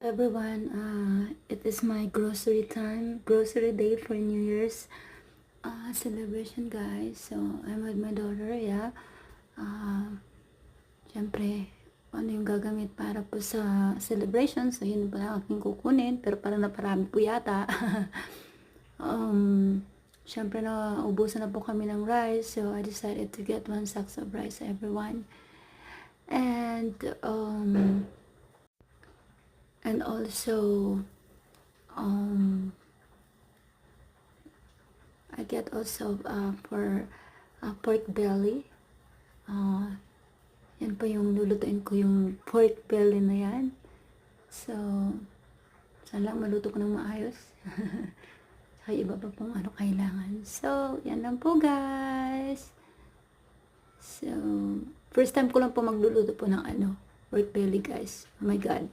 Everyone, it is my grocery time, grocery day for New Year's celebration, guys. So, I'm with my daughter, yeah. Siyempre, ano yung gagamit para po sa celebration. So, yun pala aking kukunin. Pero parang naparami po yata. Siyempre, ubusan na po kami ng rice. So, I decided to get 1 sack of rice, everyone. And also, I get also for pork belly. Yan po yung lulutuin ko, yung pork belly na yan. So, saan lang maluto ko ng maayos. Saka iba pa pong ano kailangan. So, yan lang po, guys. So, first time ko lang po magluluto po ng pork belly, guys. Oh my God.